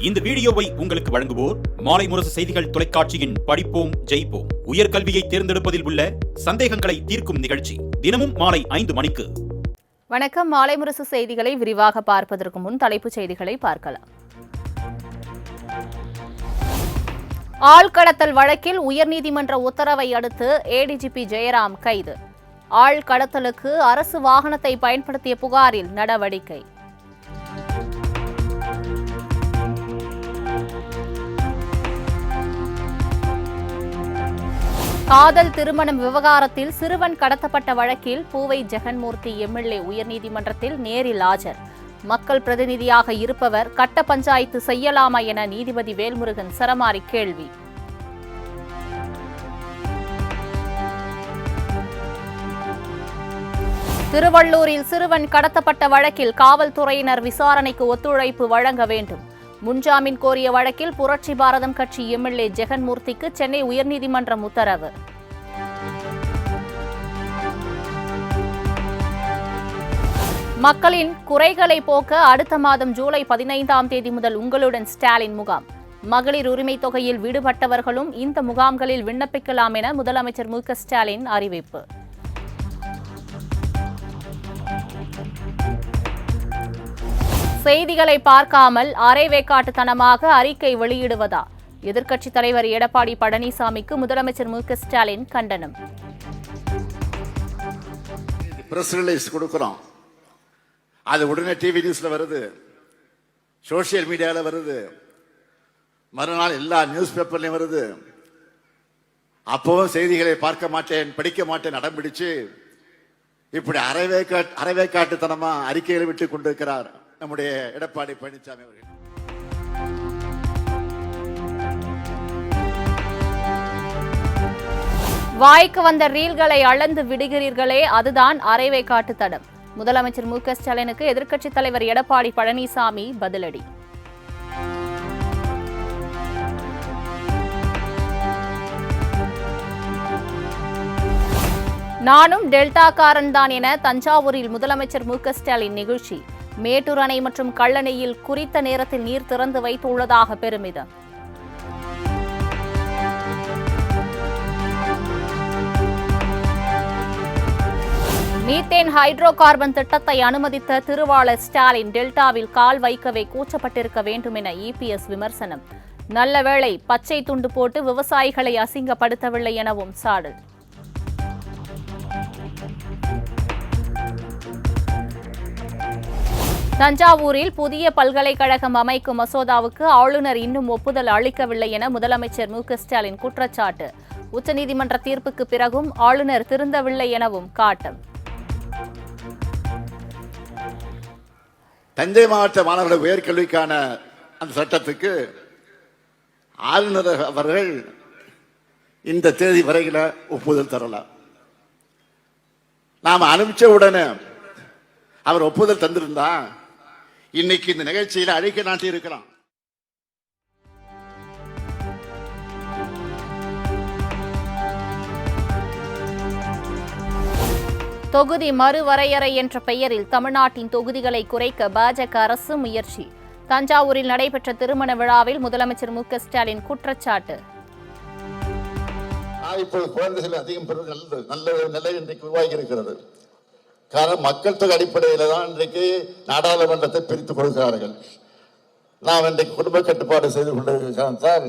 இந்த வீடியோவை உங்களுக்கு வழங்குவோர் மாலை முரசு செய்திகள் தொலைக்காட்சியின் படிப்போம் ஜெயிப்போம் உயர்கல்வியை தேர்ந்தெடுப்பதில் உள்ள சந்தேகங்களை தீர்க்கும் நிகழ்ச்சி தினமும் மாலை 5 மணிக்கு. வணக்கம். மாலை முரசு செய்திகளை விரிவாக பார்ப்பதற்கு முன் தலைப்புச் செய்திகளை பார்க்கலாம். ஆள்கடத்தல் வழக்கில் உயர்நீதிமன்ற உத்தரவை அடுத்து ஏடிஜிபி ஜெயராம் கைது. ஆள்கடத்தலுக்கு அரசு வாகனத்தை பயன்படுத்திய புகாரில் நடவடிக்கை. காதல் திருமணம் விவகாரத்தில் சிறுவன் கடத்தப்பட்ட வழக்கில் பூவை ஜெகன்மூர்த்தி எம்எல்ஏ உயர்நீதிமன்றத்தில் நேரில் ஆஜர். மக்கள் பிரதிநிதியாக இருப்பவர் கட்ட பஞ்சாயத்து செய்யலாமா என நீதிபதி வேல்முருகன் சரமாரி கேள்வி. திருவள்ளூரில் சிறுவன் கடத்தப்பட்ட வழக்கில் காவல்துறையினர் விசாரணைக்கு ஒத்துழைப்பு வழங்க வேண்டும். முன்ஜாமீன் கோரிய வழக்கில் புரட்சி பாரதம் கட்சி எம்எல்ஏ ஜெகன்மூர்த்திக்கு சென்னை உயர்நீதிமன்றம் உத்தரவு. மக்களின் குறைகளை போக்க அடுத்த மாதம் ஜூலை 15ஆம் தேதி முதல் உங்களுடன் ஸ்டாலின் முகாம். மகளிர் உரிமை தொகையில் விடுபட்டவர்களும் இந்த முகாம்களில் விண்ணப்பிக்கலாம் என முதலமைச்சர் மு.க. ஸ்டாலின் அறிவிப்பு. செய்திகளை பார்க்காமல் அரைவேக்காட்டுத்தனமாக அறிக்கை வெளியிடுவதா? எதிர்க்கட்சித் தலைவர் எடப்பாடி பழனிசாமிக்கு முதலமைச்சர் மு.க. ஸ்டாலின் கண்டனம். பிரஸ் ரிலீஸ் கொடுக்கிறோம், அது உடனே டிவி நியூஸ்ல வருது, சோசியல் மீடியால வருது, மறுநாள் எல்லா நியூஸ் பேப்பர்லயும் வருது. அப்பவும் செய்திகளை பார்க்க மாட்டேன், படிக்க மாட்டேன் அடம் பிடிச்சு இப்படி அரைவேக்காட்டுத்தனமா அறிக்கைகளை விட்டு கொண்டிருக்கிறார் நம்முடைய எடப்பாடி பழனிசாமி அவர்கள். வாய்க்கு வந்த ரீல்களை அளந்து விடுகிறீர்களே, அதுதான் அரைவேக்காட்டுத்தனம். முதலமைச்சர் மு.க. ஸ்டாலினுக்கு எதிர்க்கட்சித் தலைவர் எடப்பாடி பழனிசாமி பதிலடி. நானும் டெல்டாக்காரன் தான் என தஞ்சாவூரில் முதலமைச்சர் மு.க. ஸ்டாலின் நிகழ்ச்சி. மேட்டூர் அணை மற்றும் கல்லணையில் குறித்த நேரத்தில் நீர் திறந்து வைத்துள்ளதாக பெருமிதம். மீத்தேன் ஹைட்ரோ கார்பன் திட்டத்தை அனுமதித்த திருவாளர் ஸ்டாலின் டெல்டாவில் கால் வைக்கவே கூச்சப்பட்டிருக்க வேண்டும் என இபிஎஸ் விமர்சனம். நல்ல வேளை பச்சை துண்டு போட்டு விவசாயிகளை அசிங்கப்படுத்தவில்லை எனவும் சாடல். தஞ்சாவூரில் புதிய பல்கலைக்கழகம் அமைக்கும் மசோதாவுக்கு ஆளுநர் இன்னும் ஒப்புதல் அளிக்கவில்லை என முதலமைச்சர் மு.க. ஸ்டாலின் குற்றச்சாட்டு. உச்சநீதிமன்ற தீர்ப்புக்கு பிறகும் ஆளுநர் திருந்தவில்லை எனவும் காட்டம். தஞ்சை மாவட்ட மாணவர்கள் உயர்கல்விக்கான அந்த சட்டத்துக்கு ஆளுநர் அவர்கள் இந்த தேதி வரையில ஒப்புதல் தரலாம். நாம் அனுப்பிச்ச உடனே அவர் ஒப்புதல் தந்திருந்தா இன்னைக்கு இந்த நிகழ்ச்சியில் அழைக்க நாட்டி இருக்கலாம். தொகுதி மறுவரையறை என்ற பெயரில் தமிழ்நாட்டின் தொகுதிகளை குறைக்க பாஜக அரசு முயற்சி. தஞ்சாவூரில் நடைபெற்ற திருமண விழாவில் முதலமைச்சர் மு.க. ஸ்டாலின் குற்றச்சாட்டு. இப்போது குழந்தைகள் அதிகம் பெறுவது நல்ல நிலை இன்றைக்கு உருவாகி இருக்கிறது. காரணம் மக்கள் தொகை அடிப்படையில் தான் இன்றைக்கு நாடாளுமன்றத்தை பிரித்துக் கொடுக்கிறார்கள். நாம் இன்றைக்கு குடும்ப கட்டுப்பாடு செய்து கொண்டிருக்கிறால்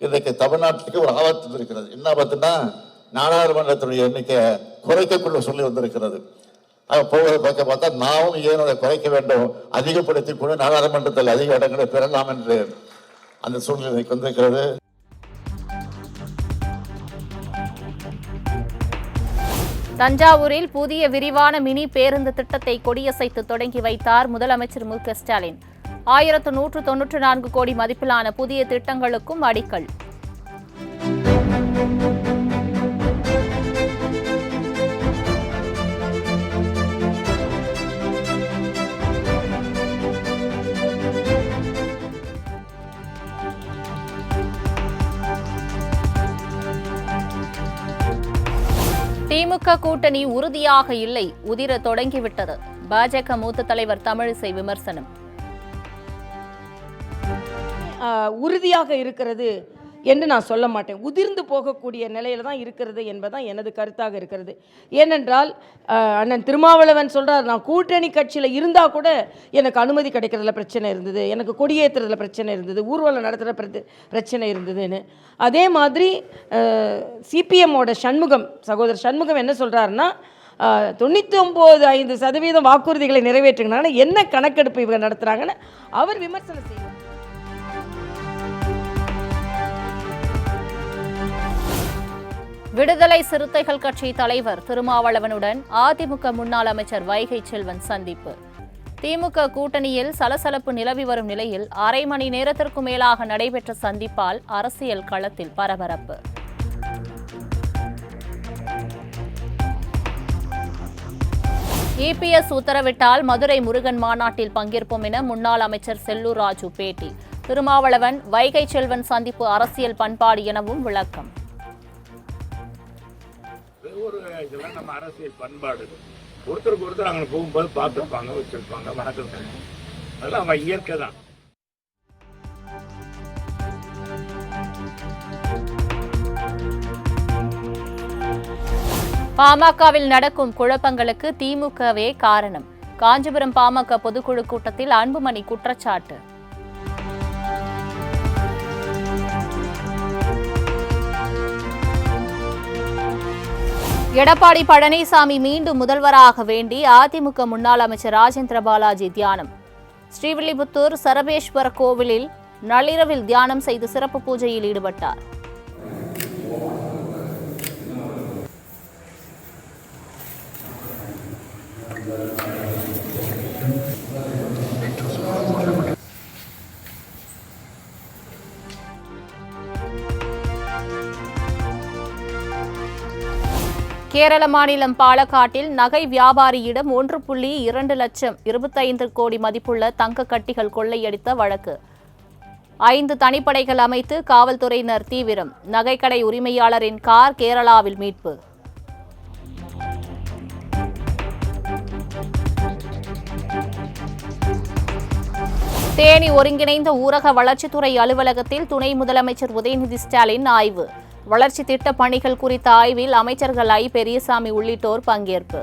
இன்றைக்கு தமிழ்நாட்டுக்கு ஒரு ஆபத்து இருக்கிறது. என்ன ஆபத்துனா நாடாளுமன்றத்துடைய எண்ணிக்கை குறைக்கக்குள்ள சொல்லி வந்திருக்கிறது. போவதை பார்க்க பார்த்தா நாமும் ஏன் அதை குறைக்க வேண்டும், அதிகப்படுத்திக் கொண்டு நாடாளுமன்றத்தில் அதிக இடங்களை பெறலாம் என்று அந்த சூழ்நிலை வந்திருக்கிறது. தஞ்சாவூரில் புதிய விரிவான மினி பேருந்து திட்டத்தை கொடியசைத்து தொடங்கி வைத்தார் முதலமைச்சர் மு.க. ஸ்டாலின். 1194 கோடி மதிப்பிலான புதிய திட்டங்களுக்கும் அடிக்கல். திமுக கூட்டணி உறுதியாக இல்லை, உதிர தொடங்கிவிட்டது. பாஜக மூத்த தலைவர் தமிழிசை விமர்சனம். உறுதியாக இருக்கிறது என்று நான் சொல்ல மாட்டேன். உதிர்ந்து போகக்கூடிய நிலையில் தான் இருக்கிறது என்பதுதான் எனது கருத்தாக இருக்கிறது. ஏனென்றால் அண்ணன் திருமாவளவன் சொல்கிறார், நான் கூட்டணி கட்சியில் இருந்தால் கூட எனக்கு அனுமதி கிடைக்கிறதுல பிரச்சனை இருந்தது, எனக்கு கொடியேற்றுறதுல பிரச்சனை இருந்தது, ஊர்வலம் நடத்துகிற பிரச்சனை இருந்ததுன்னு. அதே மாதிரி சிபிஎம்மோட சகோதரர் சண்முகம் என்ன சொல்கிறாருன்னா, 99.5% வாக்குறுதிகளை நிறைவேற்றுகிறாங்கன்னா என்ன கணக்கெடுப்பு இவங்க நடத்துகிறாங்கன்னு அவர் விமர்சனம் செய்வார். விடுதலை சிறுத்தைகள் கட்சி தலைவர் திருமாவளவனுடன் அதிமுக முன்னாள் அமைச்சர் வைகை செல்வன் சந்திப்பு. திமுக கூட்டணியில் சலசலப்பு நிலவி வரும் நிலையில் அரை மணி நேரத்திற்கு மேலாக நடைபெற்ற சந்திப்பால் அரசியல் களத்தில் பரபரப்பு. இபிஎஸ் உத்தரவிட்டால் மதுரை முருகன் மாநாட்டில் பங்கேற்போம் என முன்னாள் அமைச்சர் செல்லூர் ராஜு பேட்டி. திருமாவளவன் வைகை செல்வன் சந்திப்பு அரசியல் பண்பாடு எனவும் விளக்கம். இதெல்லாம் நம்ம அரசியல் பண்பாடு. ஒருத்தருக்கு ஒருத்தர் அங்கே போகும்போது பார்த்துருப்பாங்க, வச்சிருப்பாங்க, வணக்கம், அதெல்லாம் அவன் இயற்கை தான். பாமகவில் நடக்கும் குழப்பங்களுக்கு திமுகவே காரணம். காஞ்சிபுரம் பாமக பொதுக்குழு கூட்டத்தில் அன்புமணி குற்றச்சாட்டு. எடப்பாடி பழனிசாமி மீண்டும் முதல்வராக வேண்டி அதிமுக முன்னாள் அமைச்சர் ராஜேந்திர பாலாஜி தியானம். ஸ்ரீவில்லிபுத்தூர் சரபேஸ்வர கோவிலில் நள்ளிரவில் தியானம் செய்து சிறப்பு பூஜையில் ஈடுபட்டார். கேரள மாநிலம் பாலக்காட்டில் நகை வியாபாரியிடம் 1.2 லட்சம் 25 கோடி மதிப்புள்ள தங்க கட்டிகள் கொள்ளையடித்த வழக்கு. 5 தனிப்படைகள் அமைத்து காவல்துறையினர் தீவிரம். நகைக்கடை உரிமையாளரின் கார் கேரளாவில் மீட்பு. தேனி ஒருங்கிணைந்த ஊரக வளர்ச்சித்துறை அலுவலகத்தில் துணை முதலமைச்சர் உதயநிதி ஸ்டாலின் ஆய்வு. வளர்ச்சி திட்ட பணிகள் குறித்த ஆய்வில் அமைச்சர்கள் ஐ. பெரியசாமி உள்ளிட்டோர் பங்கேற்பு.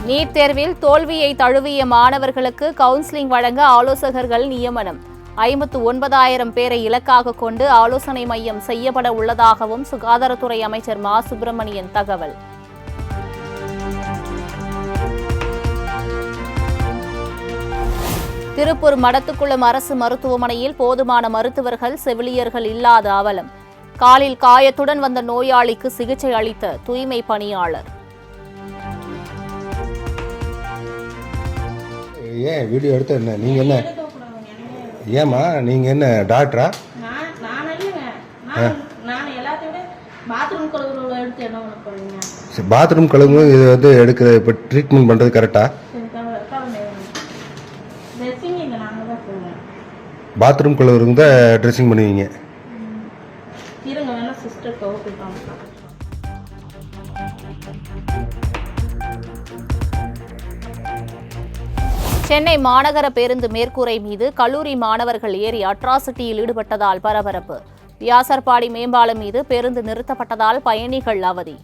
நீட் தேர்வில் தோல்வியை தழுவிய மாணவர்களுக்கு கவுன்சிலிங் வழங்க ஆலோசகர்கள் நியமனம். 59,000 பேரை இலக்காக கொண்டு ஆலோசனை மையம் செய்யப்பட உள்ளதாகவும் சுகாதாரத்துறை அமைச்சர் மா. சுப்பிரமணியன் தகவல். திருப்பூர் மடத்துக்குளம் அரசு மருத்துவமனையில் போதுமான மருத்துவர்கள் செவிலியர்கள் இல்லாத அவலம். காலில் காயத்துடன் வந்த நோயாளிக்கு சிகிச்சை அளித்த தூய்மை பணியாளர். ஏன் வீடியோ எடுத்த என்ன நீங்க என்ன ஏமா நீங்க என்ன டாக்டரா? பாத்ரூம் கழுவு இது வந்து எடுக்கிற இப்போ ட்ரீட்மெண்ட் பண்றது கரெக்டா? பாத்ரூம் கழுவுறவங்க தான் ட்ரெஸ்ஸிங் பண்ணுவீங்க. சென்னை மாநகர பேருந்து மேற்கூரை மீது கல்லூரி மாணவர்கள் ஏறி அட்ராசிட்டியில் ஈடுபட்டதால் பரபரப்பு. வியாசர்பாடி மேம்பாலம் மீது பேருந்து நிறுத்தப்பட்டதால் பயணிகள் அவதி.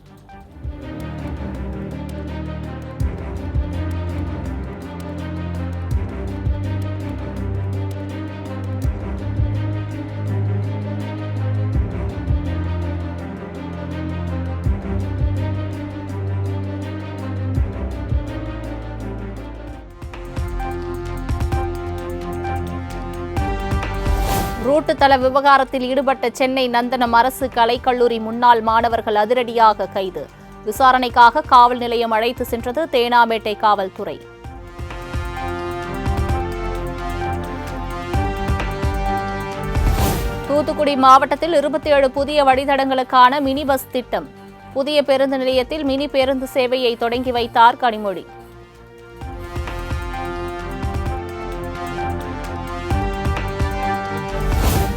ரூட்டு தள விவகாரத்தில் ஈடுபட்ட சென்னை நந்தனம் அரசு கலைக்கல்லூரி முன்னாள் மாணவர்கள் அதிரடியாக கைது. விசாரணைக்காக காவல் நிலையம் அழைத்து சென்றது தேனாம்பேட்டை காவல்துறை. தூத்துக்குடி மாவட்டத்தில் 27 புதிய வழித்தடங்களுக்கான மினி பஸ் திட்டம். புதிய பேருந்து நிலையத்தில் மினி பேருந்து சேவையை தொடங்கி வைத்தார் கனிமொழி.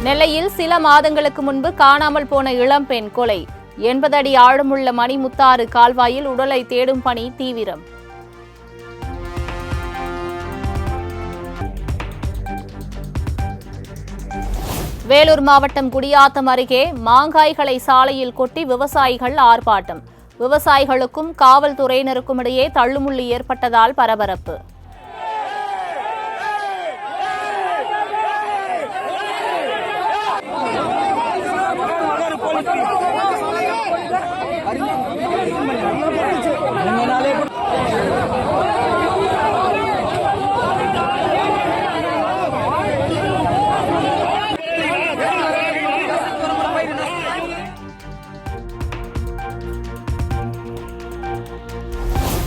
நெல்லையில் சில மாதங்களுக்கு முன்பு காணாமல் போன இளம்பெண் கொலை. 80 அடி ஆழமுள்ள மணிமுத்தாறு கால்வாயில் உடலை தேடும் பணி தீவிரம். வேலூர் மாவட்டம் குடியாத்தம் அருகே மாங்காய்களை சாலையில் கொட்டி விவசாயிகள் ஆர்ப்பாட்டம். விவசாயிகளுக்கும் காவல்துறையினருக்கும் இடையே தள்ளுமுள்ளு ஏற்பட்டதால் பரபரப்பு.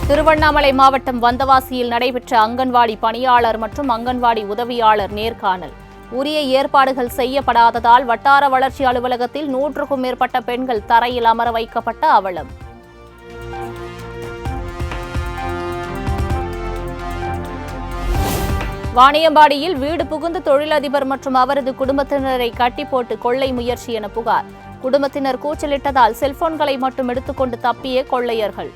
திருவண்ணாமலை மாவட்டம் வந்தவாசியில் நடைபெற்ற அங்கன்வாடி பணியாளர் மற்றும் அங்கன்வாடி உதவியாளர் நேர்காணல். உரிய ஏற்பாடுகள் செய்யப்படாததால் வட்டார வளர்ச்சி அலுவலகத்தில் 100க்கும் மேற்பட்ட பெண்கள் தரையில் அமர வைக்கப்பட்ட அவலம். வாணியம்பாடியில் வீடு புகுந்து தொழிலதிபர் மற்றும் அவரது குடும்பத்தினரை கட்டி போட்டு கொள்ளை முயற்சி என புகார். குடும்பத்தினர் கூச்சலிட்டதால் செல்போன்களை மட்டும் எடுத்துக்கொண்டு தப்பிய கொள்ளையர்கள்.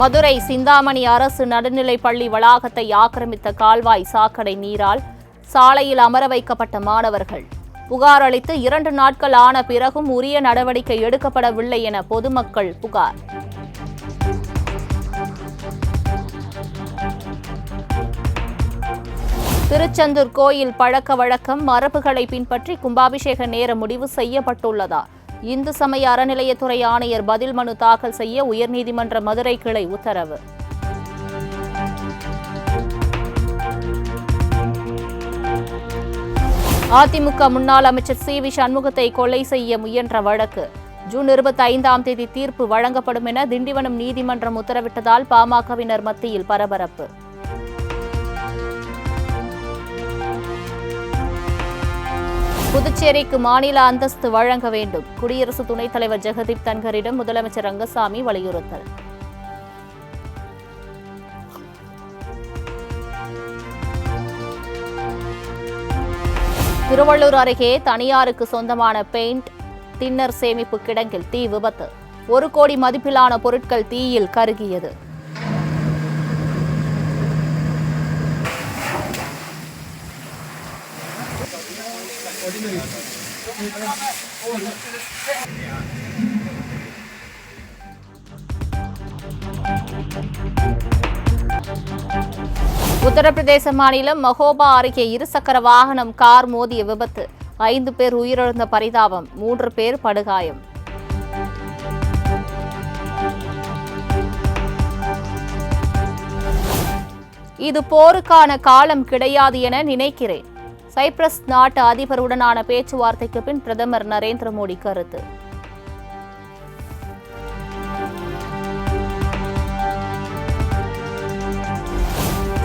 மதுரை சிந்தாமணி அரசு நடுநிலைப் பள்ளி வளாகத்தை ஆக்கிரமித்த கால்வாய் சாக்கடை நீரால் சாலையில் அமர வைக்கப்பட்ட மாணவர்கள். புகார் அளித்து 2 நாட்கள் ஆன பிறகும் உரிய நடவடிக்கை எடுக்கப்படவில்லை என பொதுமக்கள் புகார். திருச்செந்தூர் கோயில் பழக்க வழக்கம் மரபுகளை பின்பற்றி கும்பாபிஷேக நேரம் முடிவு செய்யப்பட்டுள்ளதா? இந்து சமய அறநிலையத்துறை ஆணையர் பதில் மனு தாக்கல் செய்ய உயர்நீதிமன்ற மதுரை கிளை உத்தரவு. அதிமுக முன்னாள் அமைச்சர் சி.வி. சண்முகத்தை கொலை செய்ய முயன்ற வழக்கு ஜூன் 25ஆம் தேதி தீர்ப்பு வழங்கப்படும் என திண்டிவனம் நீதிமன்றம் உத்தரவிட்டதால் பாமகவினர் மத்தியில் பரபரப்பு. புதுச்சேரிக்கு மாநில அந்தஸ்து வழங்க வேண்டும். குடியரசு துணைத் தலைவர் ஜெகதீப் தன்கரிடம் முதலமைச்சர் ரங்கசாமி வலியுறுத்தல். திருவள்ளூர் அருகே தனியாருக்கு சொந்தமான பெயிண்ட் தின்னர் சேமிப்பு கிடங்கில் தீ விபத்து. 1 கோடி மதிப்பிலான பொருட்கள் தீயில் கருகியது. உத்தரப்பிரதேச மாநிலம் மஹோபா அருகே இருசக்கர வாகனம் கார் மோதிய விபத்து. 5 பேர் உயிரிழந்த பரிதாபம், 3 பேர் படுகாயம். இது போருக்கான காலம் கிடையாது என நினைக்கிறேன். சைப்ரஸ் நாட்டு அதிபருடனான பேச்சுவார்த்தைக்கு பின் பிரதமர் நரேந்திர மோடி கருத்து.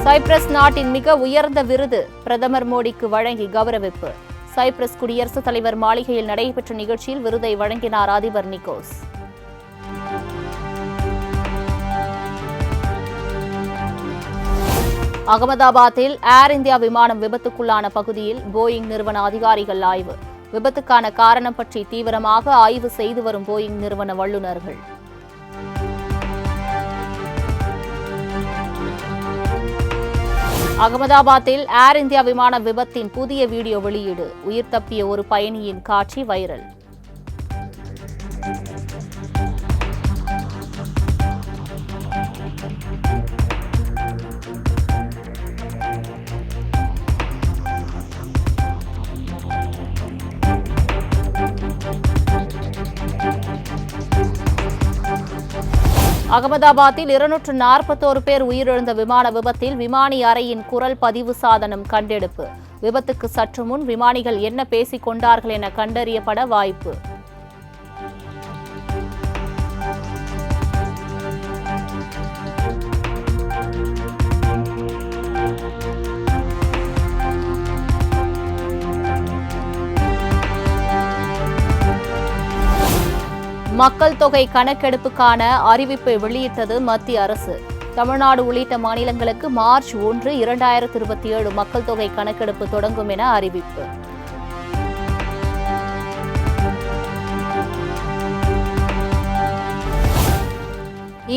சைப்ரஸ் நாட்டின் மிக உயர்ந்த விருது பிரதமர் மோடிக்கு வழங்கி கௌரவிப்பு. சைப்ரஸ் குடியரசுத் தலைவர் மாளிகையில் நடைபெற்ற நிகழ்ச்சியில் விருதை வழங்கினார் அதிபர் நிக்கோஸ். அகமதாபாத்தில் ஏர் இந்தியா விமானம் விபத்துக்குள்ளான பகுதியில் போயிங் நிறுவன அதிகாரிகள் ஆய்வு. விபத்துக்கான காரணம் பற்றி தீவிரமாக ஆய்வு செய்து வரும் போயிங் நிறுவன வல்லுநர்கள். அகமதாபாத்தில் ஏர் இந்தியா விமான விபத்தின் புதிய வீடியோ வெளியீடு. உயிர் தப்பிய ஒரு பயணியின் காட்சி வைரல். அகமதாபாத்தில் 241 பேர் உயிரிழந்த விமான விபத்தில் விமானி அறையின் குரல் பதிவு சாதனம் கண்டெடுப்பு. விபத்துக்கு சற்று முன் விமானிகள் என்ன பேசிக் கொண்டார்கள் என கண்டறியப்பட வாய்ப்பு. மக்கள் தொகை கணக்கெடுப்புக்கான அறிவிப்பை வெளியிட்டது மத்திய அரசு. தமிழ்நாடு உள்ளிட்ட மாநிலங்களுக்கு மார்ச் 1, 2027 மக்கள் தொகை கணக்கெடுப்பு தொடங்கும் என அறிவிப்பு.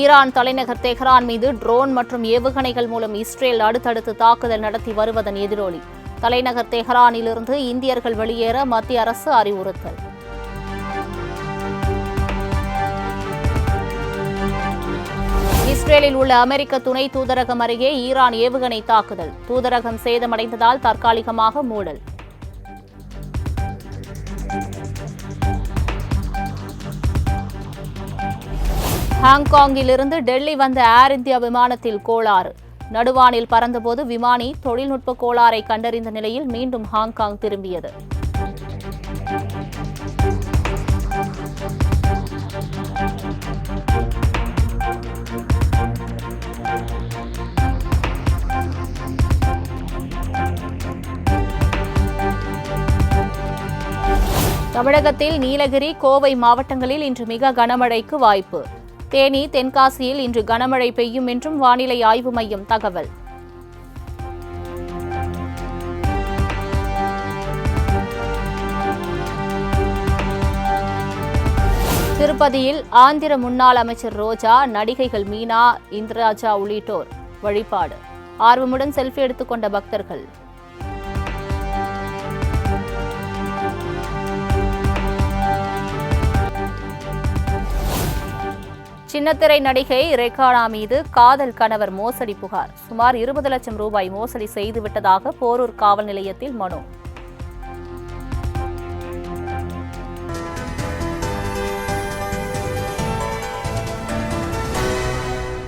ஈரான் தலைநகர் தெஹ்ரான் மீது ட்ரோன் மற்றும் ஏவுகணைகள் மூலம் இஸ்ரேல் அடுத்தடுத்து தாக்குதல் நடத்தி வருவதன் எதிரொலி. தலைநகர் தெஹ்ரானிலிருந்து இந்தியர்கள் வெளியேற மத்திய அரசு அறிவுறுத்தல். இஸ்ரேலில் உள்ள அமெரிக்க துணை தூதரகம் அருகே ஈரான் ஏவுகணை தாக்குதல். தூதரகம் சேதமடைந்ததால் தற்காலிகமாக மூடல். ஹாங்காங்கிலிருந்து டெல்லி வந்த ஏர் இந்தியா விமானத்தில் கோளாறு. நடுவானில் பறந்தபோது விமானி தொழில்நுட்ப கோளாறை கண்டறிந்த நிலையில் மீண்டும் ஹாங்காங் திரும்பியது. தமிழகத்தில் நீலகிரி, கோவை மாவட்டங்களில் இன்று மிக கனமழைக்கு வாய்ப்பு. தேனி, தென்காசியில் இன்று கனமழை பெய்யும் என்றும் வானிலை ஆய்வு மையம் தகவல். திருப்பதியில் ஆந்திர முன்னாள் அமைச்சர் ரோஜா, நடிகைகள் மீனா, இந்திராஜா உள்ளிட்டோர் வழிபாடு. ஆர்வமுடன் செல்ஃபி எடுத்துக்கொண்ட பக்தர்கள். சின்னத்திரை நடிகை ரெகானா மீது காதல் கணவர் மோசடி புகார். சுமார் 20 லட்சம் ரூபாய் மோசடி செய்துவிட்டதாக போரூர் காவல் நிலையத்தில் மனு.